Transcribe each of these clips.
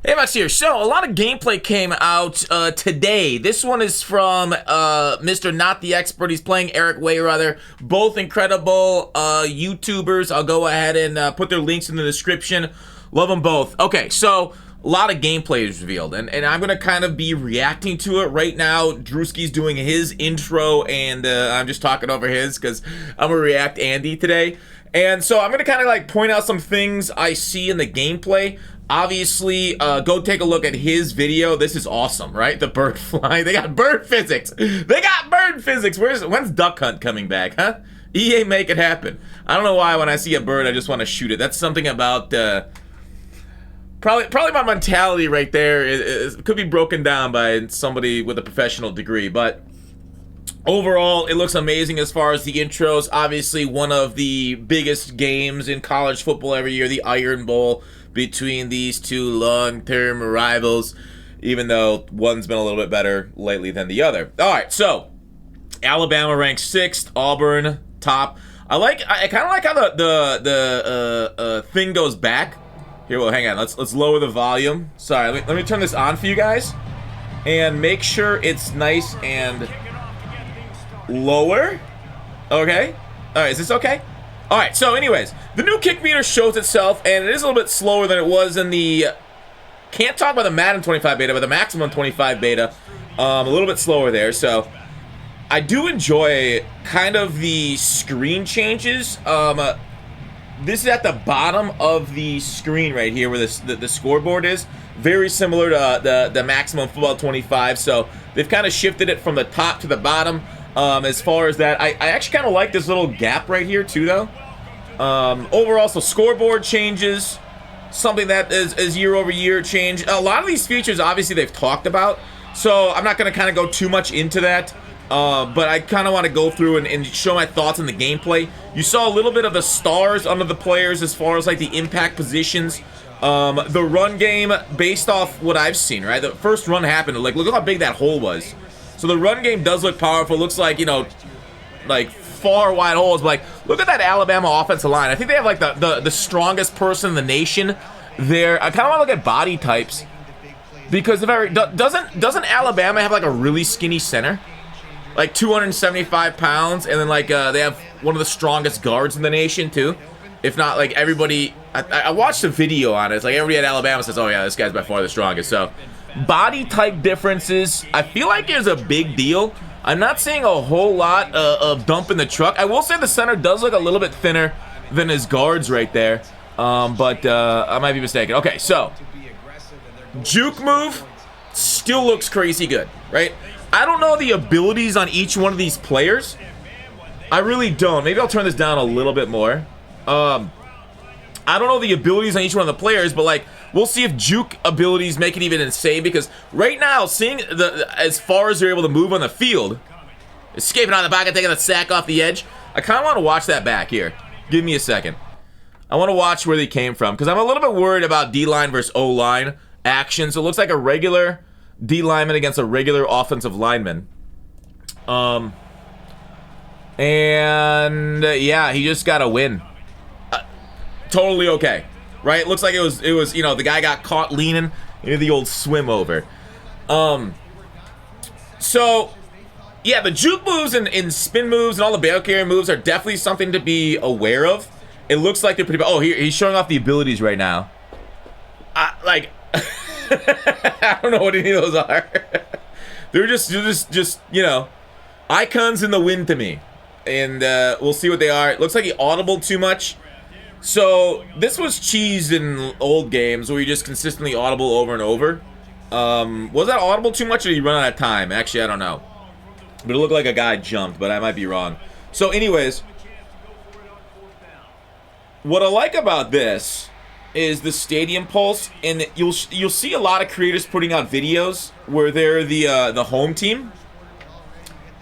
Hey, Max here. So, a lot of gameplay came out today. This one is from Mr. Not the Expert. He's playing Rayweather. Both incredible YouTubers. I'll go ahead and put their links in the description. Love them both. Okay, so a lot of gameplay is revealed, and I'm going to kind of be reacting to it right now. Drewski's doing his intro, and I'm just talking over his because I'm going to react Andy today. And so I'm going to kind of like point out some things I see in the gameplay. Obviously, go take a look at his video. This is awesome, right? The bird flying. They got bird physics. They got bird physics. When's Duck Hunt coming back, huh? EA, make it happen. I don't know why when I see a bird, I just want to shoot it. That's something about probably my mentality right there. It could be broken down by somebody with a professional degree, but overall, it looks amazing as far as the intros. Obviously, one of the biggest games in college football every year, the Iron Bowl, between these two long-term rivals, even though one's been a little bit better lately than the other. All right, so Alabama ranks 6th, Auburn top. I kind of like how the thing goes back. Here, well, hang on. Let's lower the volume. Sorry, let me turn this on for you guys, and make sure it's nice and lower. Okay. All right, is this okay? All right, so anyways, the new kick meter shows itself, and it is a little bit slower than it was in the, can't talk about the Madden 25 beta, but the Maximum 25 beta, a little bit slower there. So I do enjoy kind of the screen changes. This is at the bottom of the screen right here where the scoreboard is. Very similar to the Maximum Football 25, so they've kind of shifted it from the top to the bottom. As far as that, I actually kind of like this little gap right here too, though. Overall, so scoreboard changes, something that is year over year change. A lot of these features, obviously, they've talked about, so I'm not going to kind of go too much into that. But I kind of want to go through and show my thoughts on the gameplay. You saw a little bit of the stars under the players as far as like the impact positions. The run game, based off what I've seen, right? The first run happened, like, look how big that hole was. So the run game does look powerful. It looks like, you know, like far wide holes. But like, look at that Alabama offensive line. I think they have like the strongest person in the nation there. I kind of want to look at body types, because doesn't Alabama have like a really skinny center, like 275 pounds, and then like they have one of the strongest guards in the nation too. If not, like everybody, I watched a video on it. It's like everybody at Alabama says, "Oh yeah, this guy's by far the strongest." So body type differences, I feel like is a big deal. I'm not seeing a whole lot of dump in the truck. I will say the center does look a little bit thinner than his guards right there, but I might be mistaken. Okay, so juke move still looks crazy good, right? I don't know the abilities on each one of these players. I really don't. Maybe I'll turn this down a little bit more. I don't know the abilities on each one of the players, but like, we'll see if juke abilities make it even insane, because right now, seeing as far as they're able to move on the field, escaping out of the pocket, taking the sack off the edge, I kind of want to watch that back here. Give me a second. I want to watch where they came from, because I'm a little bit worried about D-line versus O-line action. So it looks like a regular D-lineman against a regular offensive lineman. And yeah, he just got a win. Totally okay, right? It looks like it was, you know, the guy got caught leaning into the old swim over. So yeah, the juke moves and spin moves and all the bail carry moves are definitely something to be aware of. It looks like they're pretty bad. Oh, here he's showing off the abilities right now. Like I don't know what any of those are. They're just you know, icons in the wind to me, and we'll see what they are. It looks like he audibled too much. So this was cheese in old games where you just consistently audible over and over. Was that audible too much, or did he run out of time? Actually, I don't know. But it looked like a guy jumped, but I might be wrong. So anyways, what I like about this is the stadium pulse, and you'll see a lot of creators putting out videos where they're the home team,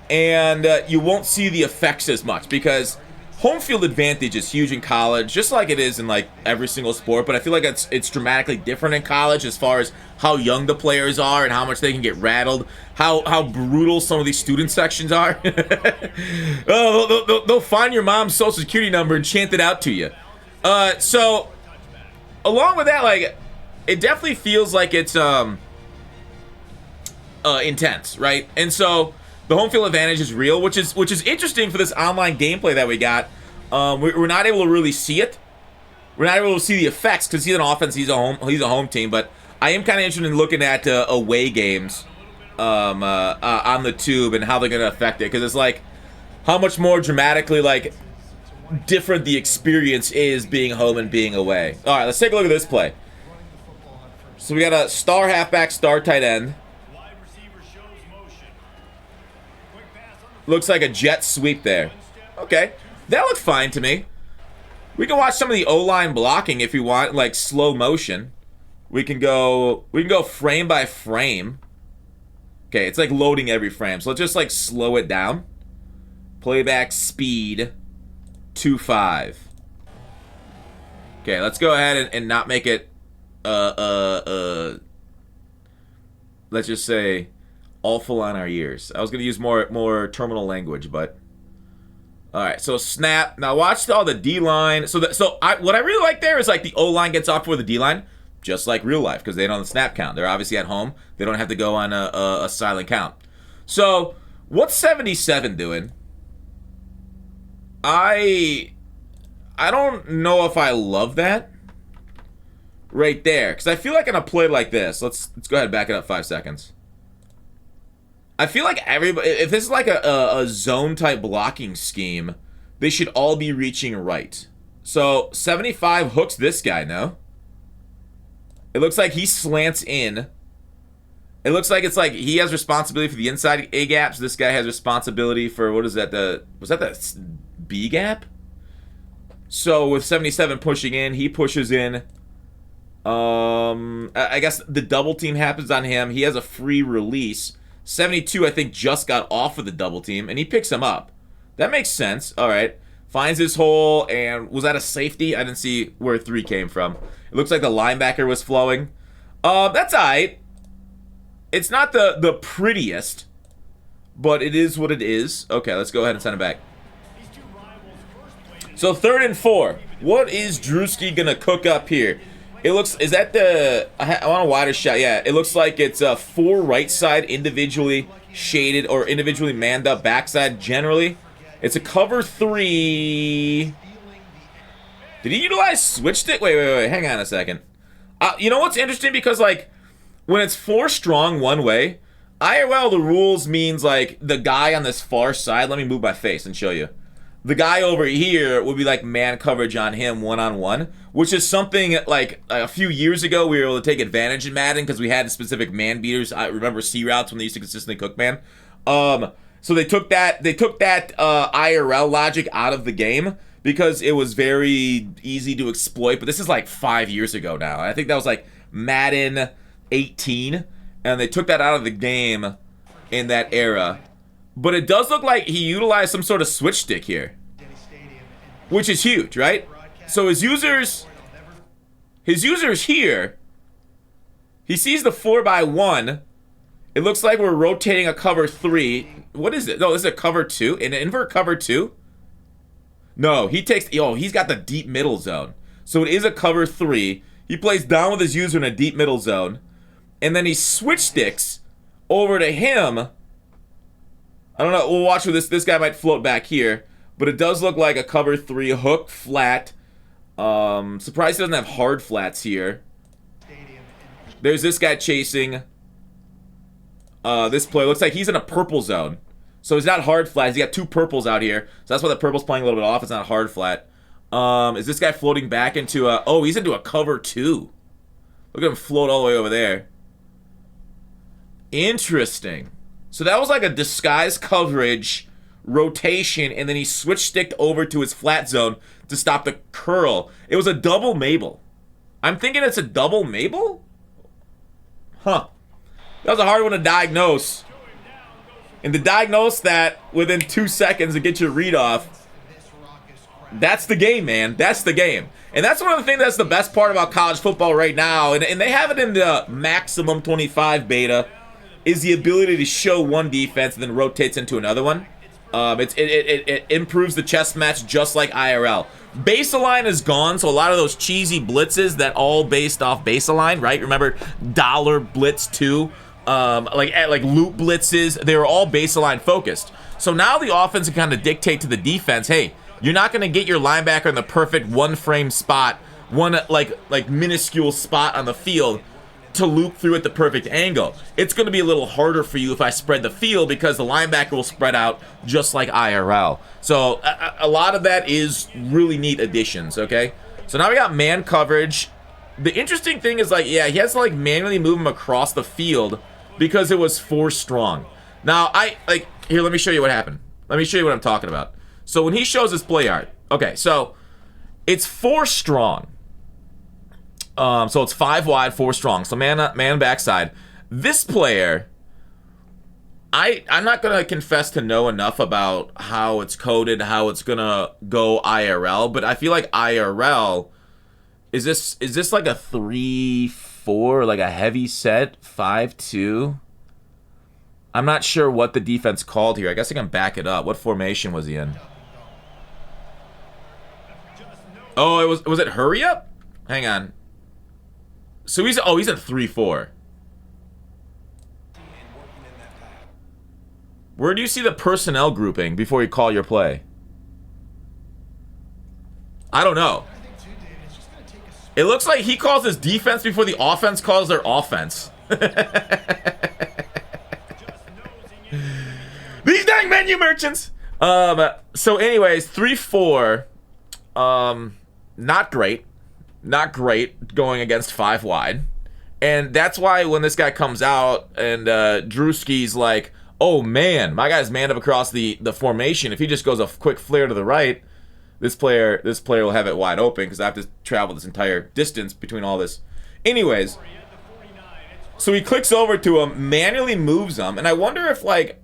and you won't see the effects as much, because home field advantage is huge in college, just like it is in like every single sport, but I feel like it's dramatically different in college as far as how young the players are and how much they can get rattled, how brutal some of these student sections are. Oh, they'll find your mom's social security number and chant it out to you. So along with that, like, it definitely feels like it's intense, right? And so the home field advantage is real, which is interesting for this online gameplay that we got. We're not able to really see it. We're not able to see the effects because he's an offense, he's a home team. But I am kind of interested in looking at away games on the tube and how they're going to affect it, because it's like how much more dramatically like different the experience is being home and being away. All right, let's take a look at this play. So we got a star halfback, star tight end. Looks like a jet sweep there. Okay, that looked fine to me. We can watch some of the O-line blocking if you want, like slow motion. We can go frame by frame. Okay, it's like loading every frame. So let's just like slow it down. Playback speed 2.5. Okay, let's go ahead and not make it let's just say awful on our ears. I was gonna use more terminal language, but all right. So snap. Now watch all the D line. What I really like there is like the O line gets off before the D line, just like real life, because they don't have the snap count. They're obviously at home. They don't have to go on a silent count. So what's 77 doing? I don't know if I love that right there, because I feel like in a play like this, let's go ahead and back it up 5 seconds. I feel like everybody, if this is like a zone type blocking scheme, they should all be reaching right. So 75 hooks this guy, no? It looks like he slants in. It looks like it's like he has responsibility for the inside A gaps. This guy has responsibility for, what is that? Was that the B gap? So with 77 pushing in, he pushes in. I guess the double team happens on him. He has a free release. 72, I think, just got off of the double team, and he picks him up. That makes sense. All right. Finds his hole, and was that a safety? I didn't see where 3 came from. It looks like the linebacker was flowing. That's all right. It's not the prettiest, but it is what it is. Okay, let's go ahead and send it back. So 3rd and 4. What is Drewski going to cook up here? It looks, is that the, I want a wider shot. Yeah, it looks like it's 4 right side individually shaded or individually manned up backside generally. It's a cover 3. Did he utilize switch stick? Wait, hang on a second. You know what's interesting? Because like when it's 4 strong one way, IRL the rules means like the guy on this far side, let me move my face and show you. The guy over here would be like man coverage on him one-on-one, which is something like a few years ago we were able to take advantage in Madden because we had specific man beaters. I remember C routes when they used to consistently cook man. So they took that IRL logic out of the game because it was very easy to exploit. But this is like 5 years ago now. I think that was like Madden 18, and they took that out of the game in that era. But it does look like he utilized some sort of switch stick here, which is huge, right? So his users here, he sees the 4x1. It looks like we're rotating a cover 3. What is it? No, this is a cover 2, an invert cover 2. No, he's got the deep middle zone. So it is a cover 3. He plays down with his user in a deep middle zone, and then he switch sticks over to him. I don't know. We'll watch with this guy might float back here, but it does look like a cover 3 hook flat. Surprised he doesn't have hard flats here. There's this guy chasing. This player looks like he's in a purple zone, so he's not hard flat. He's got 2 purples out here, so that's why the purple's playing a little bit off. It's not a hard flat. Is this guy floating back into a? Oh, he's into a cover 2. Look at him float all the way over there. Interesting. So that was like a disguise coverage rotation, and then he switch sticked over to his flat zone to stop the curl. It was a double Mabel. I'm thinking it's a double Mabel? Huh. That was a hard one to diagnose. And to diagnose that within 2 seconds to get your read off, that's the game, man. That's the game. And that's one of the things that's the best part about college football right now, and they have it in the maximum 25 beta, is the ability to show one defense and then rotates into another one. It improves the chess match just like IRL. Baseline is gone, so a lot of those cheesy blitzes that all based off baseline, right? Remember Dollar Blitz 2, like loop blitzes, they were all baseline focused. So now the offense can kind of dictate to the defense, hey, you're not going to get your linebacker in the perfect one frame spot, one like minuscule spot on the field to loop through at the perfect angle. It's going to be a little harder for you if I spread the field because the linebacker will spread out just like IRL. So a lot of that is really neat additions, okay? So now we got man coverage. The interesting thing is, like, yeah, he has to like manually move him across the field because it was 4 strong. Now, here, let me show you what happened. Let me show you what I'm talking about. So when he shows his play art, okay, so it's 4 strong. So it's 5 wide, 4 strong. So man backside. This player, I'm not gonna confess to know enough about how it's coded, how it's gonna go IRL, but I feel like IRL is this like a 3-4, like a heavy set 5-2. I'm not sure what the defense called here. I guess I can back it up. What formation was he in? Oh, was it hurry up? Hang on. So he's in 3-4. Where do you see the personnel grouping before you call your play? I don't know. It looks like he calls his defense before the offense calls their offense. These dang menu merchants. So anyways, 3-4. Not great. Not great going against 5 wide. And that's why when this guy comes out and Drewski's like, oh man, my guy's manned up across the formation. If he just goes a quick flare to the right, this player will have it wide open because I have to travel this entire distance between all this. Anyways, so he clicks over to him, manually moves him, and I wonder if, like,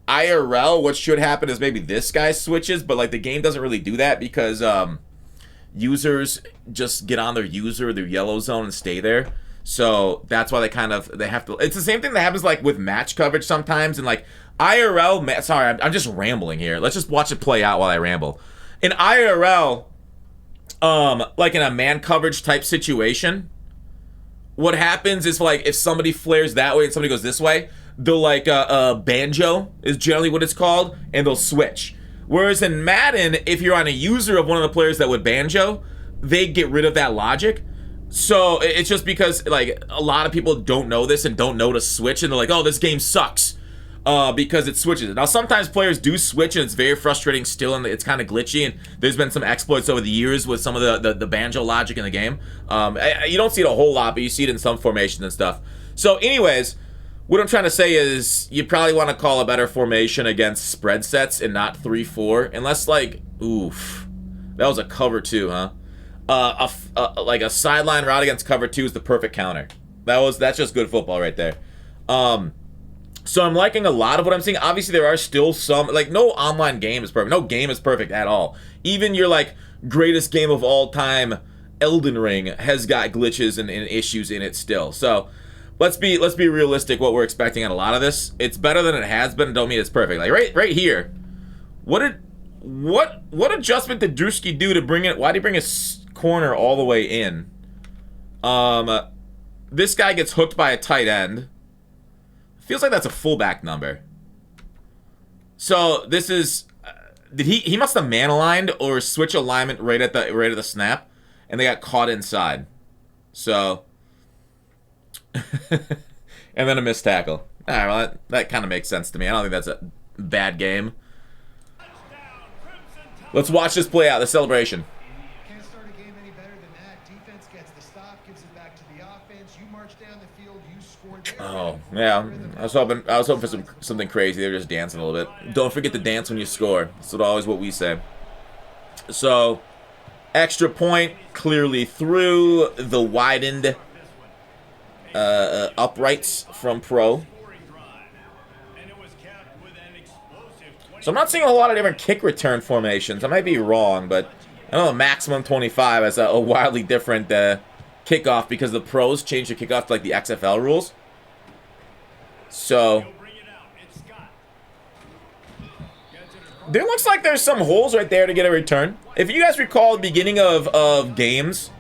IRL, what should happen is maybe this guy switches, but like the game doesn't really do that because users just get on their yellow zone and stay there. So that's why they have to. It's the same thing that happens like with match coverage sometimes, and like IRL. Sorry, I'm just rambling here. Let's just watch it play out while I ramble. In IRL, like in a man coverage type situation, what happens is like if somebody flares that way and somebody goes this way, they'll like banjo is generally what it's called, and they'll switch. Whereas in Madden, if you're on a user of one of the players that would banjo, they get rid of that logic. So it's just because like a lot of people don't know this and don't know to switch, and they're like, oh, this game sucks because it switches. Now sometimes players do switch and it's very frustrating still, and it's kind of glitchy, and there's been some exploits over the years with some of the banjo logic in the game. You don't see it a whole lot, but you see it in some formations and stuff. So anyways, what I'm trying to say is you probably want to call a better formation against spread sets and not 3-4. Unless, like, oof. That was a cover 2, huh? Like a sideline route against cover 2 is the perfect counter. That's just good football right there. So I'm liking a lot of what I'm seeing. Obviously, there are still some, like, no online game is perfect. No game is perfect at all. Even your, like, greatest game of all time, Elden Ring, has got glitches and issues in it still. So let's be realistic what we're expecting on a lot of this. It's better than it has been. Don't mean it's perfect. Like right here. What adjustment did Drewski do to bring it? Why did he bring his corner all the way in? This guy gets hooked by a tight end. Feels like that's a fullback number. So this is did he must have man aligned or switch alignment right at the snap, and they got caught inside. So and then a missed tackle. All right, well, that kind of makes sense to me. I don't think that's a bad game. Let's watch this play out, the celebration. Can't start a game any better than that. Defense gets the stop, gives it back to the offense. You march down the field, you score there. Oh, yeah. I was hoping for something crazy. They were just dancing a little bit. Don't forget to dance when you score. That's always what we say. So, extra point clearly through the widened uprights from Pro. So I'm not seeing a lot of different kick return formations. I might be wrong, but I know the maximum 25 has a wildly different kickoff because the pros changed the kickoff to like the XFL rules. There looks like there's some holes right there to get a return. If you guys recall the beginning of games,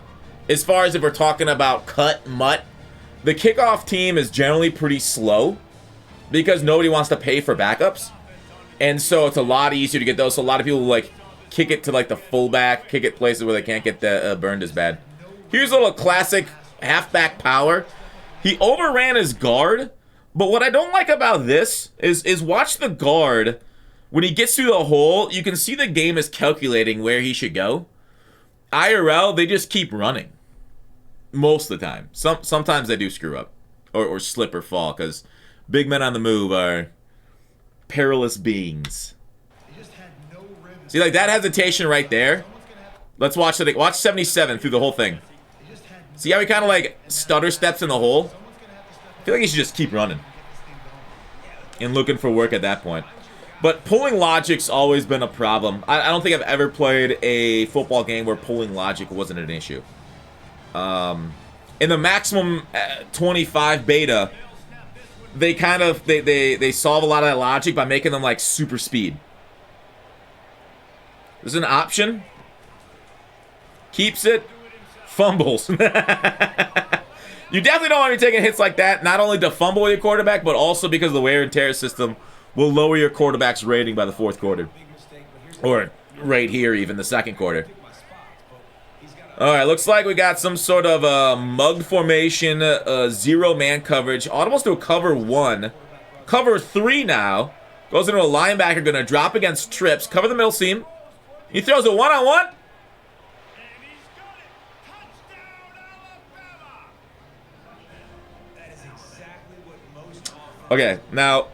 as far as if we're talking about cut, mutt, the kickoff team is generally pretty slow because nobody wants to pay for backups. And so it's a lot easier to get those. So a lot of people like kick it to like the fullback, kick it places where they can't get burned as bad. Here's a little classic halfback power. He overran his guard, but what I don't like about this is watch the guard. When he gets through the hole, you can see the game is calculating where he should go. IRL, they just keep running. Most of the time. Sometimes they do screw up. Or slip or fall, because big men on the move are perilous beings. See, like that hesitation right there. Let's watch it. Watch 77 through the whole thing. See how he kind of like stutter steps in the hole? I feel like he should just keep running. And looking for work at that point. But pulling logic's always been a problem. I don't think I've ever played a football game where pulling logic wasn't an issue. In the maximum 25 beta, they kind of they solve a lot of that logic by making them like super speed. There's an option. Keeps it. Fumbles. You definitely don't want to be taking hits like that, not only to fumble with your quarterback, but also because the wear and tear system will lower your quarterback's rating by the fourth quarter. Or right here, even the second quarter. Alright, looks like we got some sort of mug formation, zero-man coverage. Audibles to a cover 1. Cover 3 now. Goes into a linebacker, going to drop against trips. Cover the middle seam. He throws a one-on-one. Okay, now,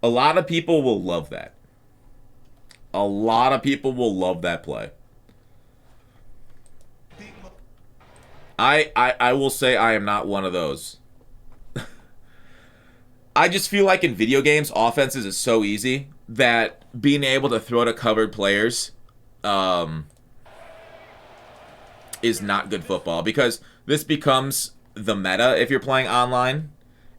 a lot of people will love that. A lot of people will love that play. I will say I am not one of those. I just feel like in video games, offenses is so easy that being able to throw to covered players is not good football, because this becomes the meta if you're playing online.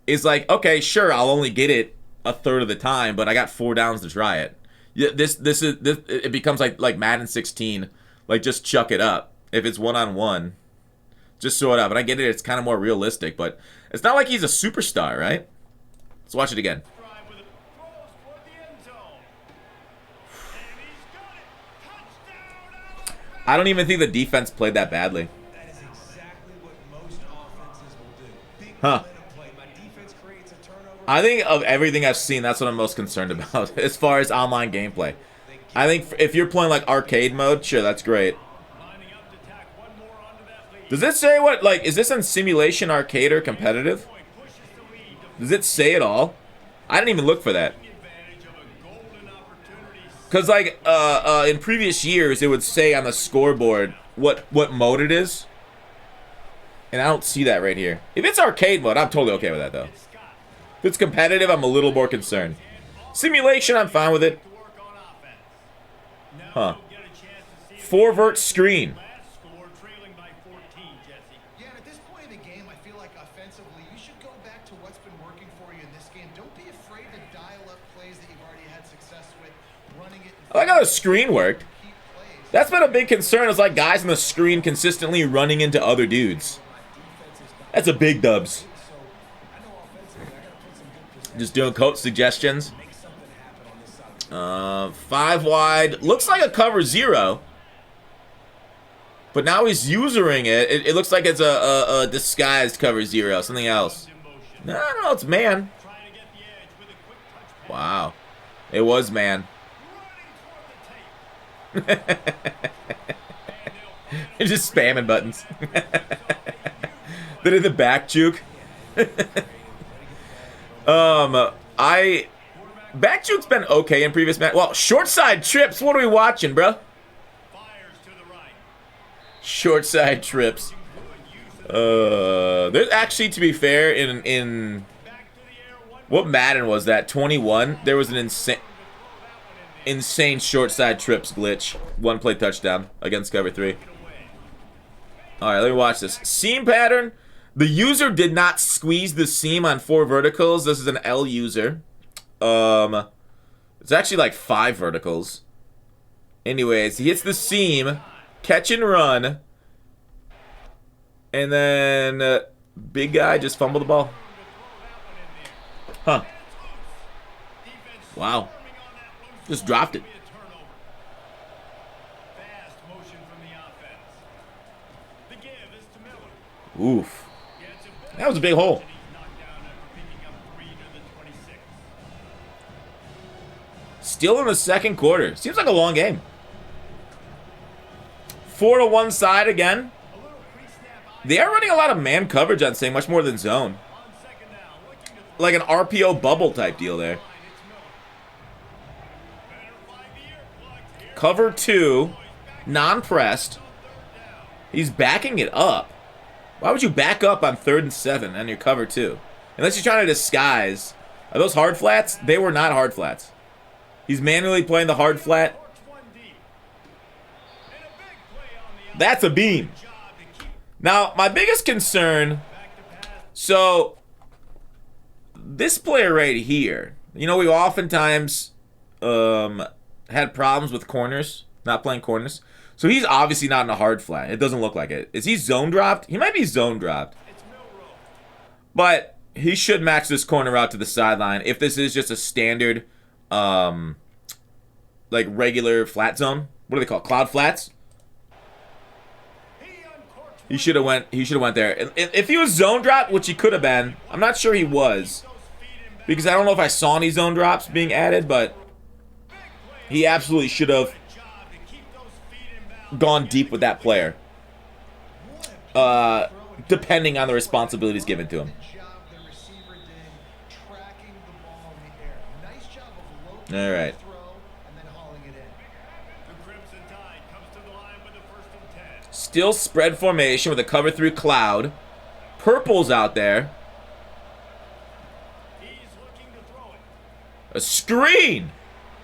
Is like, okay, sure, I'll only get it a third of the time, but I got 4 downs to try it. This it becomes like Madden 16, like just chuck it up. If it's one-on-one, just throw it up. And I get it, it's kind of more realistic, but it's not like he's a superstar, right? Let's watch it again. I don't even think the defense played that badly. Huh. I think of everything I've seen, that's what I'm most concerned about as far as online gameplay. I think if you're playing like arcade mode, sure, that's great. Does it say what, like, is this in simulation, arcade, or competitive? Does it say it all? I didn't even look for that. Because, like, in previous years, it would say on the scoreboard what mode it is. And I don't see that right here. If it's arcade mode, I'm totally okay with that, though. If it's competitive, I'm a little more concerned. Simulation, I'm fine with it. Huh. 4-vert screen. Yeah, and at this point in the game, I feel like offensively, you should go back to what's been working for you in this game. Don't be afraid to dial up plays that you've already had success with, running it. I like how the screen worked. That's been a big concern, is like guys on the screen consistently running into other dudes. That's a big dubs. Just doing coach suggestions. 5 wide. Looks like a cover 0. But now he's usering it. It looks like it's a disguised cover 0. Something else. No, it's man. Wow. It was man. You're just spamming buttons. They did the back juke. Back juke's been okay in previous match. Well, short side trips. What are we watching, bro? Short side trips. There's actually, to be fair, in what Madden was that? 21. There was an insane short side trips glitch. 1 play touchdown against cover 3. All right, let me watch this seam pattern. The user did not squeeze the seam on 4 verticals. This is an L user. It's actually like 5 verticals. Anyways, he hits the seam, catch and run, and then big guy just fumbled the ball. Huh. Wow. Just dropped it. Oof. That was a big hole. Still in the second quarter. Seems like a long game. 4 to one side again. They are running a lot of man coverage, I'd say, much more than zone. Like an RPO bubble type deal there. Cover 2. Non-pressed. He's backing it up. Why would you back up on 3rd and 7 on your cover 2? Unless you're trying to disguise. Are those hard flats? They were not hard flats. He's manually playing the hard flat. That's a beam. Now, my biggest concern, so this player right here, you know, we oftentimes had problems with corners, not playing corners. So he's obviously not in a hard flat. It doesn't look like it. Is he zone dropped? He might be zone dropped. But he should match this corner out to the sideline if this is just a standard, like regular flat zone. What do they call it? Cloud flats? He should have went there. If he was zone dropped, which he could have been, I'm not sure he was. Because I don't know if I saw any zone drops being added, but he absolutely should have gone deep with that player, depending on the responsibilities given to him. All right. Still spread formation with a cover 3 cloud. Purple's out there. A screen.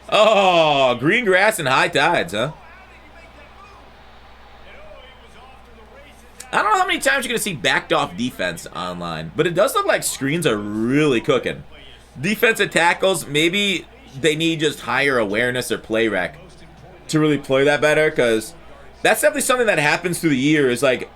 Oh, green grass and high tides, huh? I don't know how many times you're going to see backed off defense online, but it does look like screens are really cooking. Defensive tackles, maybe they need just higher awareness or play rec to really play that better, because that's definitely something that happens through the year. Is like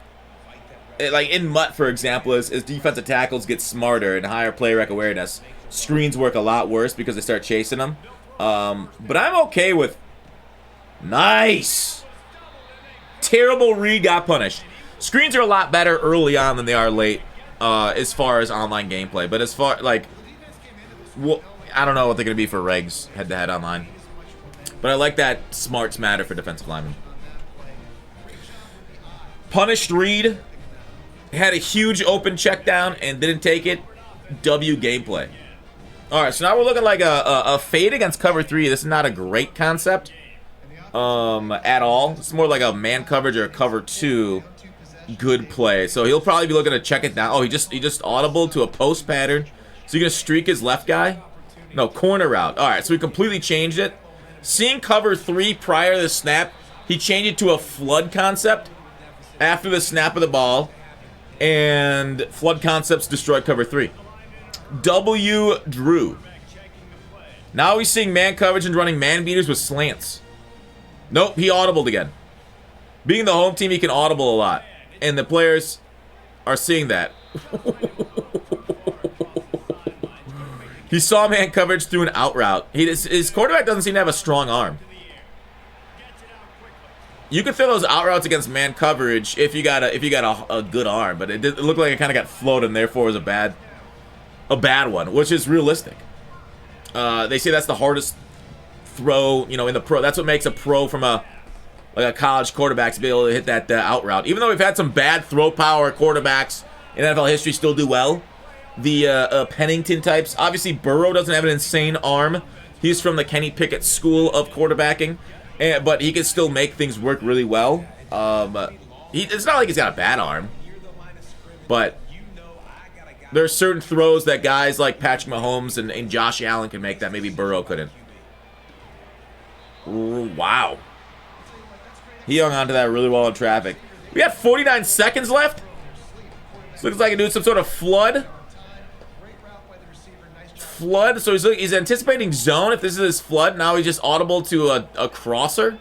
in Mutt, for example, as defensive tackles get smarter and higher play rec awareness, screens work a lot worse because they start chasing them. But I'm okay with... Nice! Terrible read, got punished. Screens are a lot better early on than they are late, as far as online gameplay. But as far, like... Well, I don't know what they're going to be for regs head-to-head online. But I like that smarts matter for defensive linemen. Punished read. Had a huge open check down and didn't take it. W gameplay. Alright, so now we're looking like a fade against cover 3. This is not a great concept at all. It's more like a man coverage or a cover 2 good play. So he'll probably be looking to check it down. Oh, he just audible to a post pattern. So you're going to streak his left guy? No, corner route. Alright, so we completely changed it. Seeing cover 3 prior to the snap, he changed it to a flood concept after the snap of the ball. And flood concepts destroyed cover 3. W Drew. Now he's seeing man coverage and running man beaters with slants. Nope, he audibled again. Being the home team, he can audible a lot. And the players are seeing that. He saw man coverage through an out route. His quarterback doesn't seem to have a strong arm. You could throw those out routes against man coverage if you got a good arm, but it looked like it kind of got floated and therefore was a bad one, which is realistic. They say that's the hardest throw, you know, in the pro. That's what makes a pro from a college quarterback to be able to hit that out route. Even though we've had some bad throw power quarterbacks in NFL history still do well. The Pennington types. Obviously, Burrow doesn't have an insane arm. He's from the Kenny Pickett school of quarterbacking, but he can still make things work really well. It's not like he's got a bad arm, but there are certain throws that guys like Patrick Mahomes and Josh Allen can make that maybe Burrow couldn't. Wow. He hung on to that really well in traffic. We have 49 seconds left. This looks like it doing some sort of flood. flood. So he's anticipating zone. If this is his flood, now he's just audible to a crosser.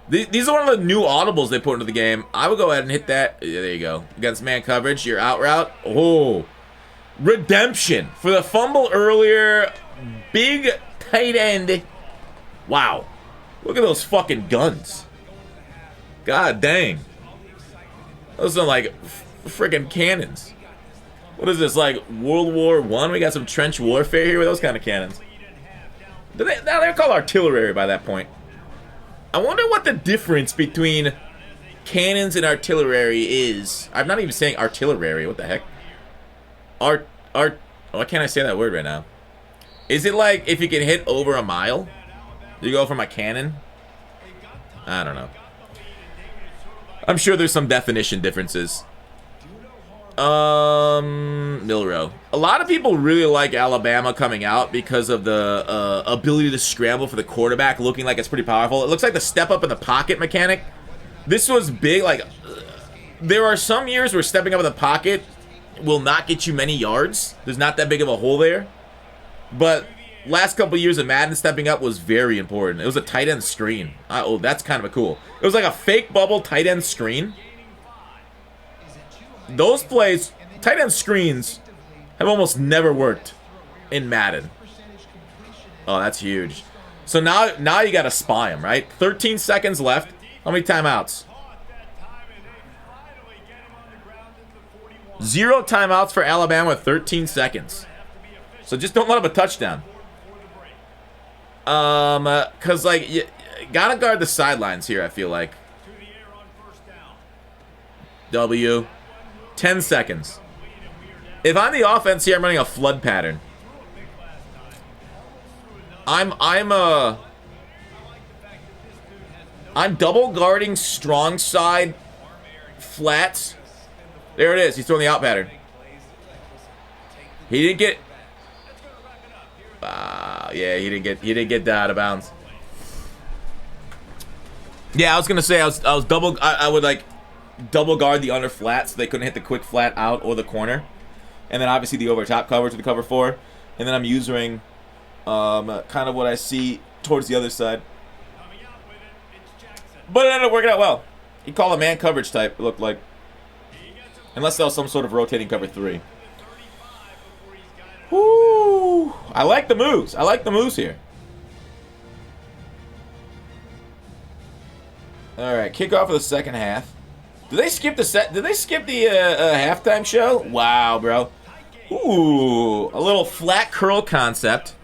These are one of the new audibles they put into the game. I would go ahead and hit that. Yeah, there you go. Against man coverage, your out route. Oh, redemption for the fumble earlier. Big tight end. Wow, look at those fucking guns. God dang, those are like freaking cannons. What is this, like World War I? We got some trench warfare here with those kind of cannons. Now they're called artillery by that point. I wonder what the difference between cannons and artillery is. I'm not even saying artillery. What the heck? Why can't I say that word right now? Is it like if you can hit over a mile, you go from a cannon? I don't know. I'm sure there's some definition differences. Milrow. A lot of people really like Alabama coming out because of the ability to scramble for the quarterback, looking like it's pretty powerful. It looks like the step up in the pocket mechanic. This was big. Like, there are some years where stepping up in the pocket will not get you many yards. There's not that big of a hole there. But last couple years of Madden, stepping up was very important. It was a tight end screen. Oh, that's kind of cool. It was like a fake bubble tight end screen. Those plays, tight end screens, have almost never worked in Madden. Oh, that's huge. So now you got to spy him, right? 13 seconds left. How many timeouts? 0 timeouts for Alabama with 13 seconds. So just don't let up a touchdown. Because, like, you got to guard the sidelines here, I feel like. W. 10 seconds. If I'm the offense here, I'm running a flood pattern. I'm double guarding strong side flats. There it is. He's throwing the out pattern. He didn't get. Yeah, he didn't get that out of bounds. Yeah, I was gonna say I would like double guard the under flat so they couldn't hit the quick flat out or the corner, and then obviously the over top coverage with the cover 4, and then I'm using kind of what I see towards the other side. But it ended up working out well. He called a man coverage type, it looked like, unless that was some sort of rotating cover 3. Woo! I like the moves. I like the moves here. All right, kickoff of the second half. Did they skip the halftime show? Wow, bro. Ooh, a little flat curl concept.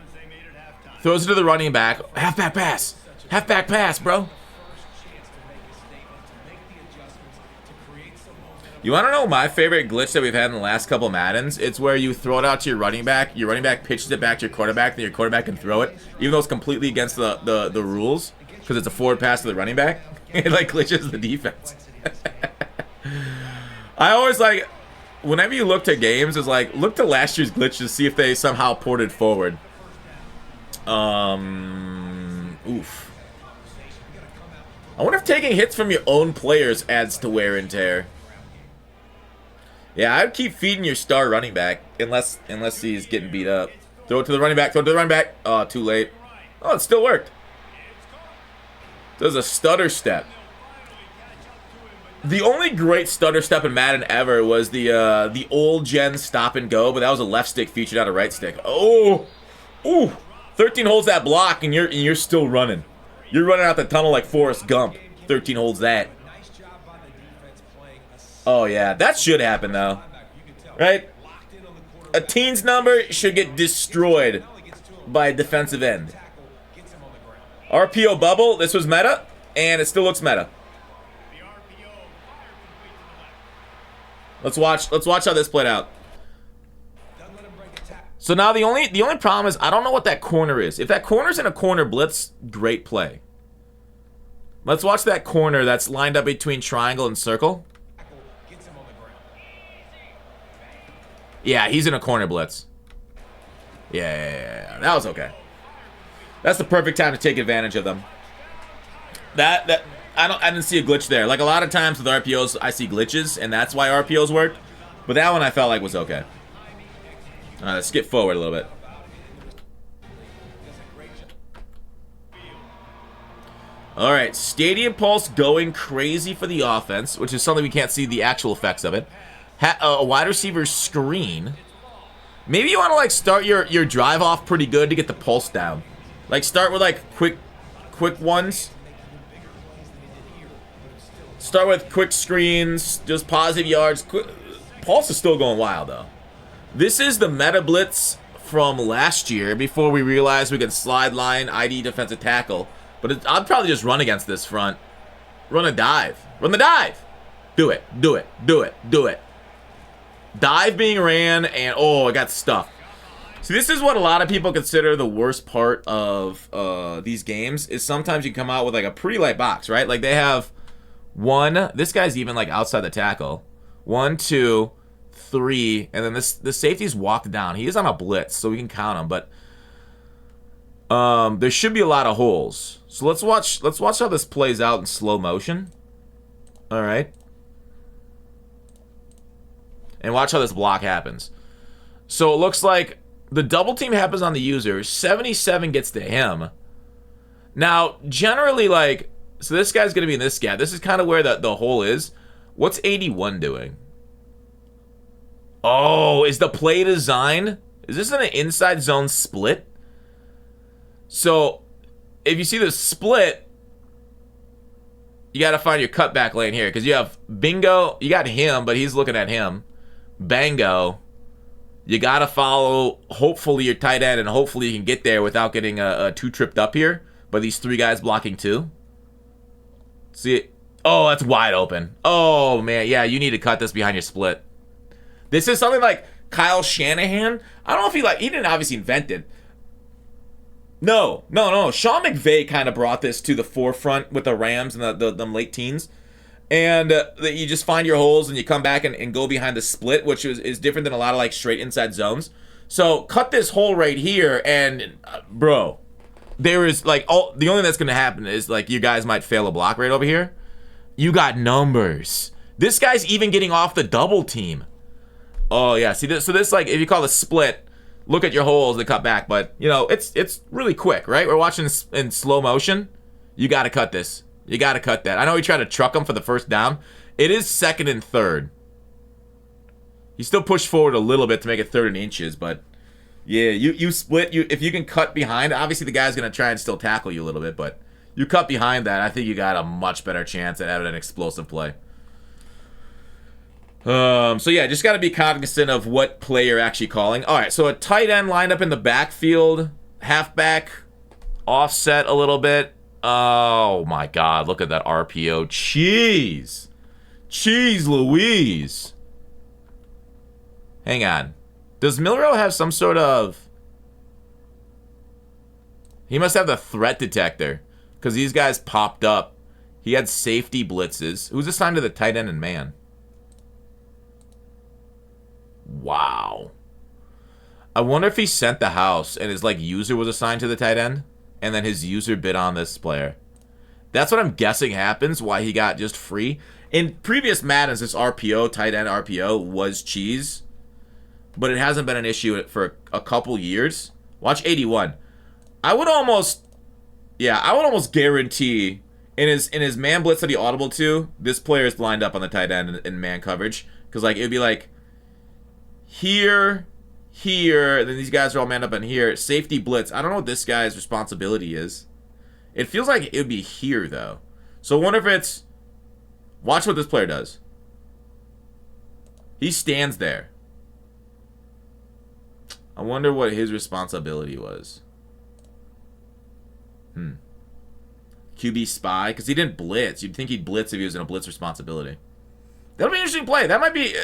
Throws it to the running back. Halfback pass. Halfback pass, bro. You want to know my favorite glitch that we've had in the last couple Maddens? It's where you throw it out to your running back pitches it back to your quarterback, then your quarterback can throw it, even though it's completely against the rules, because it's a forward pass to the running back. It like glitches the defense. I always like, whenever you look to games, it's like, look to last year's glitch to see if they somehow ported forward. Oof. I wonder if taking hits from your own players adds to wear and tear. Yeah, I would keep feeding your star running back unless he's getting beat up. Throw it to the running back. Throw it to the running back. Oh, too late. Oh, it still worked. Does a stutter step. The only great stutter step in Madden ever was the old gen stop and go, but that was a left stick featured out of right stick. Oh, ooh, 13 holds that block, and you're still running. You're running out the tunnel like Forrest Gump. 13 holds that. Oh yeah, that should happen though, right? A teen's number should get destroyed by a defensive end. RPO bubble. This was meta, and it still looks meta. Let's watch how this played out. So now the only problem is I don't know what that corner is. If that corner's in a corner blitz, great play. Let's watch that corner that's lined up between triangle and circle. Yeah, he's in a corner blitz. Yeah, that was okay. That's the perfect time to take advantage of them. I didn't see a glitch there. Like a lot of times with RPOs, I see glitches, and that's why RPOs work. But that one I felt like was okay. All right, let's skip forward a little bit. All right, Stadium Pulse going crazy for the offense, which is something we can't see the actual effects of it. A wide receiver screen. Maybe you want to like start your drive off pretty good to get the pulse down. Like start with like quick ones. Start with quick screens, just positive yards. Pulse is still going wild though. This is the meta blitz from last year before we realized we could slide line ID defensive tackle. But I'd probably just run against this front. Run a dive. Run the dive. Do it. Do it. Do it. Do it. Dive being ran, and oh, I got stuffed. See, this is what a lot of people consider the worst part of these games, is sometimes you come out with like a pretty light box, right? Like they have one, this guy's even like outside the tackle. 1, 2, 3, and then the safety's walked down. He is on a blitz, so we can count him, but there should be a lot of holes. So let's watch how this plays out in slow motion. All right. And watch how this block happens. So it looks like the double team happens on the user. 77 gets to him. Now, generally, like, so this guy's going to be in this gap. This is kind of where the hole is. What's 81 doing? Oh, is the play design? Is this an inside zone split? So, if you see the split, you got to find your cutback lane here. Because you have Bingo. You got him, but he's looking at him. Bango. You got to follow, hopefully, your tight end. And hopefully you can get there without getting a 2 tripped up here. But these 3 guys blocking 2. See it? Oh, that's wide open. Oh, man. Yeah, you need to cut this behind your split. This is something like Kyle Shanahan. I don't know if he didn't obviously invent it. No. Sean McVay kind of brought this to the forefront with the Rams and the late teens. And you just find your holes and you come back and go behind the split, which is different than a lot of like straight inside zones. So cut this hole right here and, bro, there is like, the only thing that's going to happen is like you guys might fail a block right over here. You got numbers. This guy's even getting off the double team. Oh, yeah. See, so this like, if you call the split, look at your holes and cut back, but you know it's really quick, right? We're watching this in slow motion. You got to cut this. You got to cut that. I know he tried to truck him for the first down. It is 2nd and 3rd. He still pushed forward a little bit to make it 3rd and inches, but yeah, you split. If you can cut behind, obviously the guy's gonna try and still tackle you a little bit, but you cut behind that, I think you got a much better chance at having an explosive play. So yeah, just got to be cognizant of what play you're actually calling. All right, so a tight end lined up in the backfield, halfback, offset a little bit. Oh my God, look at that RPO. Cheese Louise. Hang on. Does Milrow have some sort of... He must have the threat detector, because these guys popped up. He had safety blitzes. Who's assigned to the tight end and man? Wow. I wonder if he sent the house and his like user was assigned to the tight end and then his user bid on this player. That's what I'm guessing happens, why he got just free. In previous Maddens, this RPO, tight end RPO, was cheese. But it hasn't been an issue for a couple years. Watch 81. I would almost guarantee in his man blitz that he audible to, this player is lined up on the tight end in man coverage. Because like it'd be like here, then these guys are all manned up in here. Safety blitz. I don't know what this guy's responsibility is. It feels like it would be here, though. So I wonder if it's... Watch what this player does. He stands there. I wonder what his responsibility was. QB spy? Because he didn't blitz. You'd think he'd blitz if he was in a blitz responsibility. That'll be an interesting play. That might be...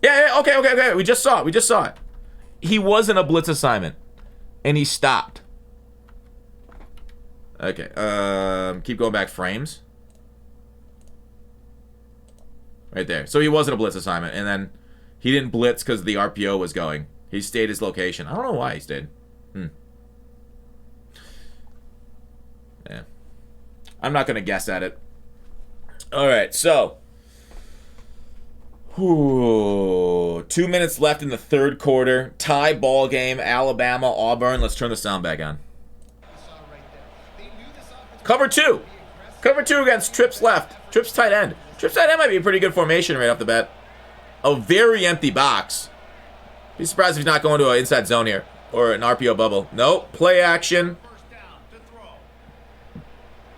Yeah, okay. We just saw it. He was in a blitz assignment. And he stopped. Okay. Keep going back. Frames. Right there. So he was in a blitz assignment. And then he didn't blitz because the RPO was going. He stayed his location. I don't know why he stayed. Yeah. I'm not going to guess at it. All right, so... 2 minutes left in the third quarter. Tie ball game. Alabama, Auburn. Let's turn the sound back on. They knew this offense Cover 2. Cover 2 against Trips left. Trips tight end. Trips tight end might be a pretty good formation right off the bat. A very empty box. Be surprised if he's not going to an inside zone here. Or an RPO bubble. Nope. Play action.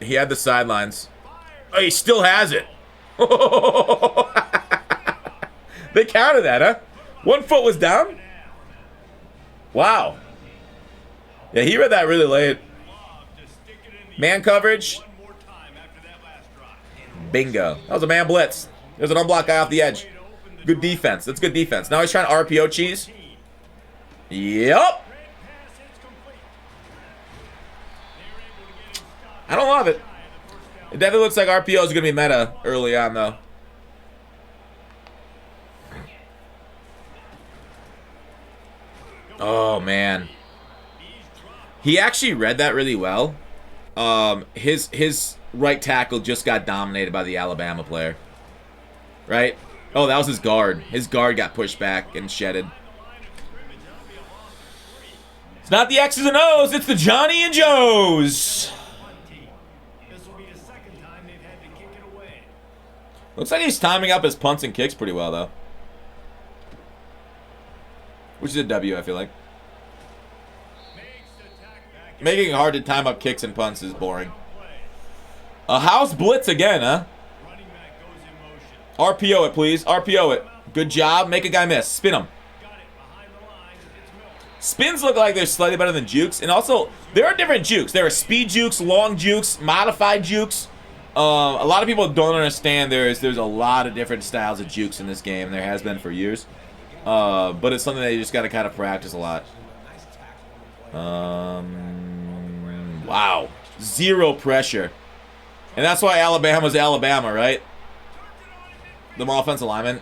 He had the sidelines. Oh, he still has it. They counted that, huh? 1 foot was down? Wow. Yeah, he read that really late. Man coverage. Bingo. That was a man blitz. There's an unblocked guy off the edge. Good defense. That's good defense. Now he's trying to RPO cheese. Yep. I don't love it. It definitely looks like RPO is going to be meta early on, though. Oh, man. He actually read that really well. His right tackle just got dominated by the Alabama player. Right? Oh, that was his guard. His guard got pushed back and shedded. It's not the X's and O's, it's the Johnny and Joes. Looks like he's timing up his punts and kicks pretty well, though. Which is a W, I feel like. Making it hard to time up kicks and punts is boring. A house blitz again, huh? RPO it, please. RPO it. Good job. Make a guy miss. Spin him. Spins look like they're slightly better than jukes. And also, there are different jukes. There are speed jukes, long jukes, modified jukes. A lot of people don't understand there's a lot of different styles of jukes in this game. There has been for years. But it's something that you just got to kind of practice a lot. Wow. Zero pressure. And that's why Alabama's Alabama, right? The offensive lineman.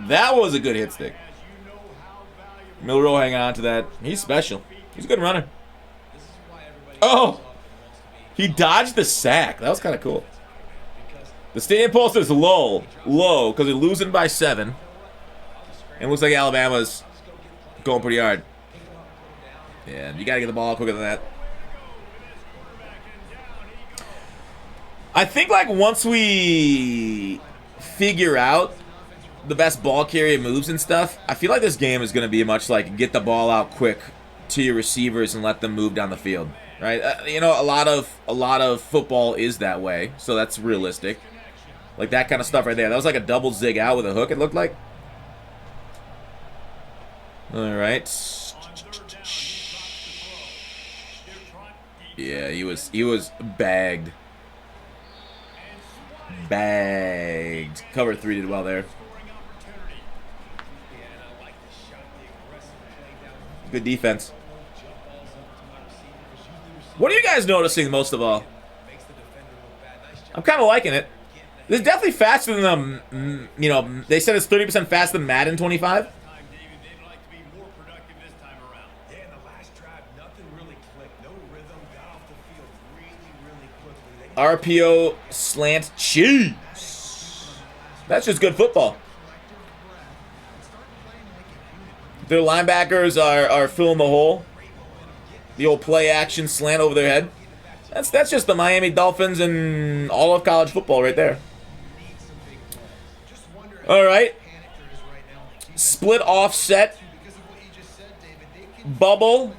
That was a good hit stick. Milrow hanging on to that. He's special. He's a good runner. Oh! He dodged the sack. That was kind of cool. The stadium pulse is low, because they're losing by 7. And it looks like Alabama's going pretty hard. Yeah, you got to get the ball quicker than that. I think, like, once we figure out the best ball carrier moves and stuff, I feel like this game is going to be much like get the ball out quick to your receivers and let them move down the field, right? You know, a lot of football is that way, so that's realistic. Like that kind of stuff right there. That was like a double zig out with a hook, it looked like. All right. Yeah, he was bagged. Bagged. Cover 3 did well there. Good defense. What are you guys noticing most of all? I'm kind of liking it. This is definitely faster than the, you know, they said it's 30% faster than Madden 25. RPO slant cheese. That's just good football. Their linebackers are filling the hole. The old play action slant over their head. That's just the Miami Dolphins and all of college football right there. All right. Split offset. Bubble.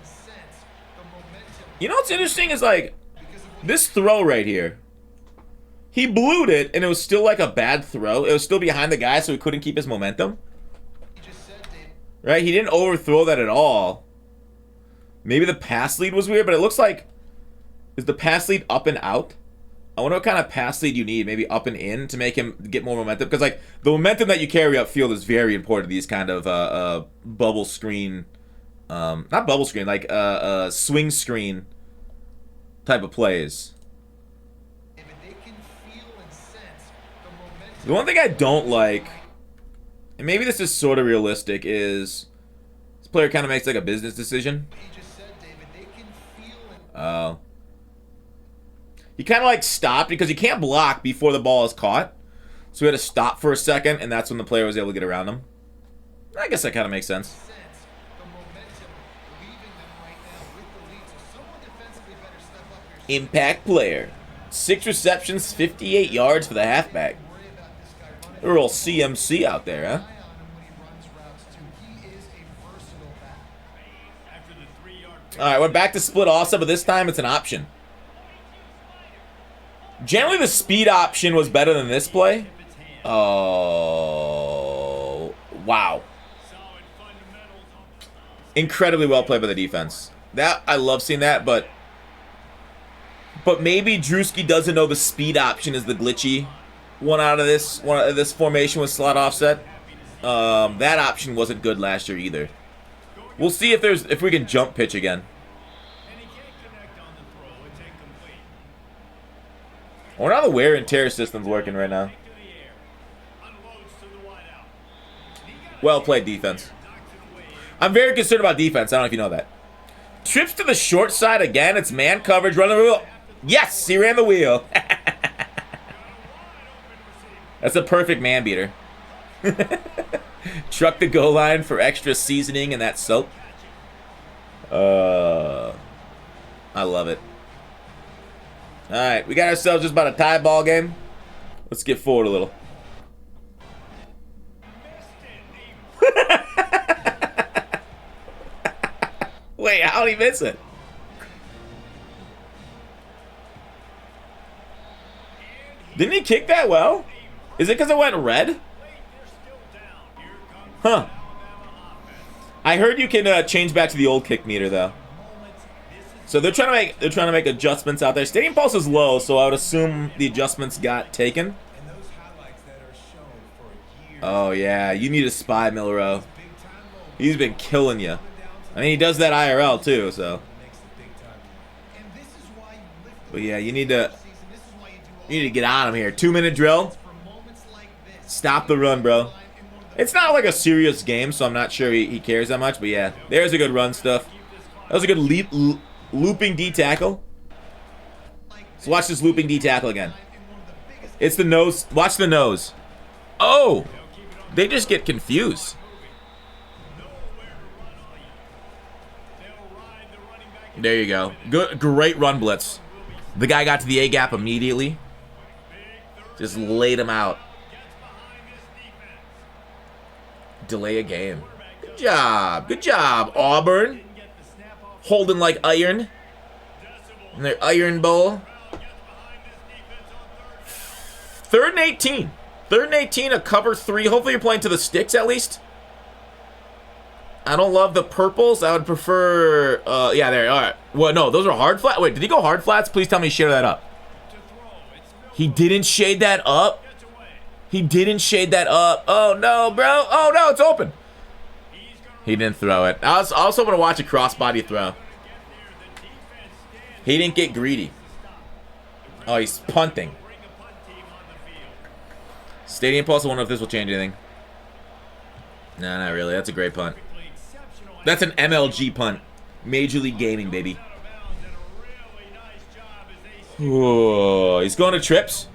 You know what's interesting is like this throw right here. He blued it and it was still like a bad throw. It was still behind the guy so he couldn't keep his momentum. Right? He didn't overthrow that at all. Maybe the pass lead was weird, but it looks like... Is the pass lead up and out? I wonder what kind of pass lead you need. Maybe up and in to make him get more momentum. Because, like, the momentum that you carry upfield is very important to these kind of bubble screen... not bubble screen, like swing screen type of plays. The one thing I don't like... And maybe this is sort of realistic, is this player kind of makes like a business decision. Oh. He kind of like stopped because he can't block before the ball is caught. So he had to stop for a second, and that's when the player was able to get around him. I guess that kind of makes sense. Impact player. 6 receptions, 58 yards for the halfback. They're all CMC out there, huh? All right, we're back to split offset, but this time it's an option. Generally, the speed option was better than this play. Oh, wow. Incredibly well played by the defense. That I love seeing that, but maybe Drewski doesn't know the speed option is the glitchy one out of this formation with slot offset. That option wasn't good last year either. We'll see if we can jump pitch again. I wonder how the wear and tear system's working right now. Well played defense. I'm very concerned about defense. I don't know if you know that. Trips to the short side again. It's man coverage. Run the wheel. Yes, he ran the wheel. That's a perfect man beater. Truck the goal line for extra seasoning and that soap. I love it. All right, we got ourselves just about a tie ball game. Let's get forward a little. Wait, how did he miss it? Didn't he kick that well? Is it because it went red? Huh. I heard you can change back to the old kick meter though. So they're trying to make adjustments out there. Stadium pulse is low, so I would assume the adjustments got taken. Oh yeah, you need a spy, Milrow. He's been killing you. I mean, he does that IRL too, so. But yeah, you need to get on him here. 2-minute drill. Stop the run, bro. It's not like a serious game, so I'm not sure he cares that much. But yeah, there's a good run stuff. That was a good looping D tackle. Let's watch this looping D tackle again. It's the nose. Watch the nose. Oh, they just get confused. There you go. Good, great run blitz. The guy got to the A gap immediately. Just laid him out. Delay a game. Good job. Good job, Auburn. Holding like iron. In their iron bowl. 3rd and 18. 3rd and 18, a cover 3. Hopefully you're playing to the sticks at least. I don't love the purples. I would prefer, yeah, there, all right. Well, no, those are hard flats. Wait, did he go hard flats? Please tell me he shaded that up. He didn't shade that up. He didn't shade that up. Oh, no, bro. Oh, no, it's open. He didn't throw it. I was hoping to watch a crossbody throw. He didn't get greedy. Oh, he's punting. Stadium pulse, I wonder if this will change anything. No, not really. That's a great punt. That's an MLG punt. Major League Gaming, baby. Whoa, he's going to trips.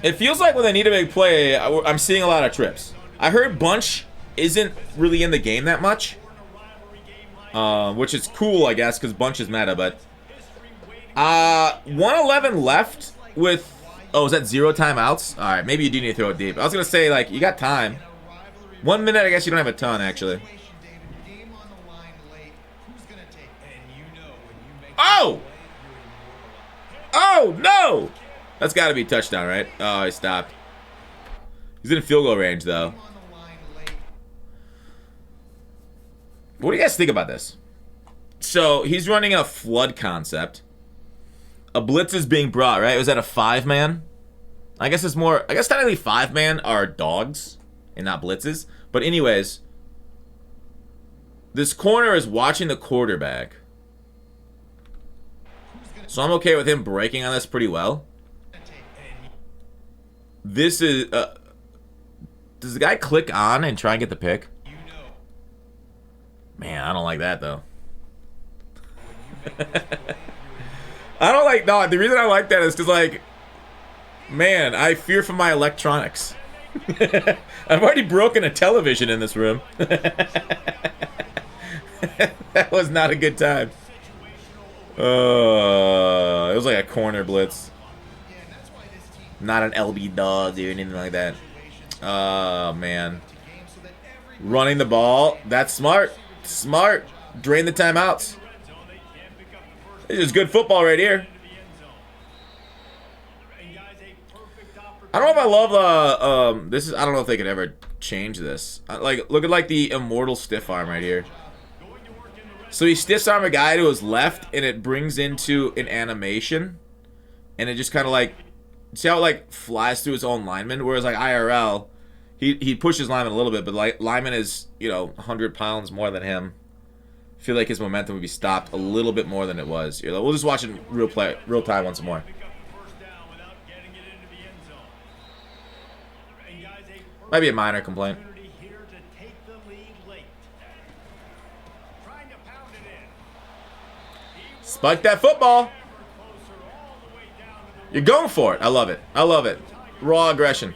It feels like when they need a big play, I'm seeing a lot of trips. I heard Bunch isn't really in the game that much. Which is cool, I guess, because Bunch is meta, but... 111 left with... Oh, is that 0 timeouts? Alright, maybe you do need to throw it deep. I was going to say, like, you got time. 1 minute, I guess you don't have a ton, actually. Oh! Oh, no! That's got to be touchdown, right? Oh, he stopped. He's in field goal range, though. What do you guys think about this? So, he's running a flood concept. A blitz is being brought, right? Was that a 5-man? I guess it's more... I guess technically 5-man are dogs and not blitzes. But anyways, this corner is watching the quarterback. So I'm okay with him breaking on this pretty well. This is... does the guy click on and try and get the pick? Man, I don't like that, though. I don't like... No, the reason I like that is because, like... Man, I fear for my electronics. I've already broken a television in this room. That was not a good time. It was like a corner blitz. Not an LB dog or anything like that. Oh, man. Running the ball. That's smart. Smart. Drain the timeouts. This is good football right here. I don't know if I love this is I don't know if they could ever change this. Like look at like the immortal stiff arm right here. So he stiffs arm a guy to his left and it brings into an animation and it just kind of like see how it like flies through his own lineman, whereas like IRL he pushes lineman a little bit, but like lineman is, you know, 100 pounds more than him. I feel like his momentum would be stopped a little bit more than it was. Here, we'll just watch it real time once more. Might be a minor complaint. Spike that football. You're going for it. I love it. I love it. Raw aggression.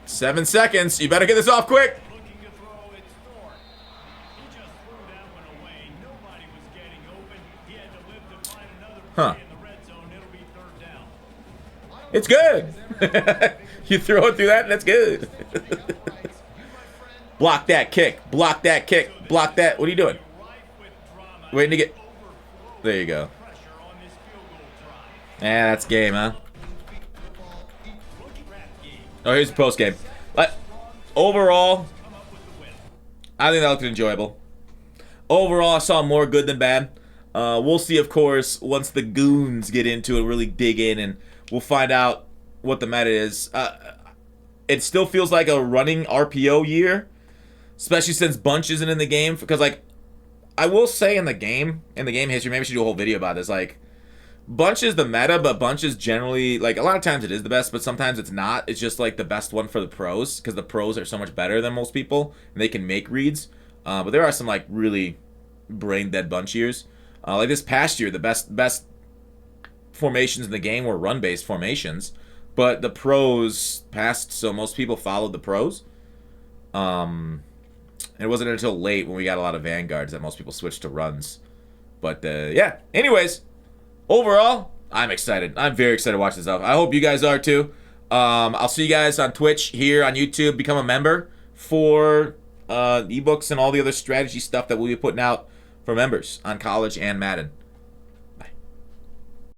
Seven seconds. You better get this off quick. Huh. It's good. You throw it through that and it's good. Block that kick. Block that kick. Block that. What are you doing? Waiting to get... There you go. Yeah, that's game, huh? Oh, here's the post game. Overall, I think that looked enjoyable. Overall, I saw more good than bad. We'll see, of course, once the goons get into it, really dig in, and we'll find out what the meta is. It still feels like a running RPO year, especially since Bunch isn't in the game. Because, like, I will say in the game history, maybe we should do a whole video about this. Like, Bunch is the meta, but Bunch is generally, like, a lot of times it is the best, but sometimes it's not. It's just, like, the best one for the pros, because the pros are so much better than most people, and they can make reads. But there are some, like, really brain-dead Bunch years. Like this past year, the best formations in the game were run-based formations, but the pros passed, so most people followed the pros. And it wasn't until late when we got a lot of vanguards that most people switched to runs. But, yeah. Anyways, overall, I'm excited. I'm very excited to watch this stuff. I hope you guys are too. I'll see you guys on Twitch, here on YouTube. Become a member for ebooks and all the other strategy stuff that we'll be putting out for members on college and Madden.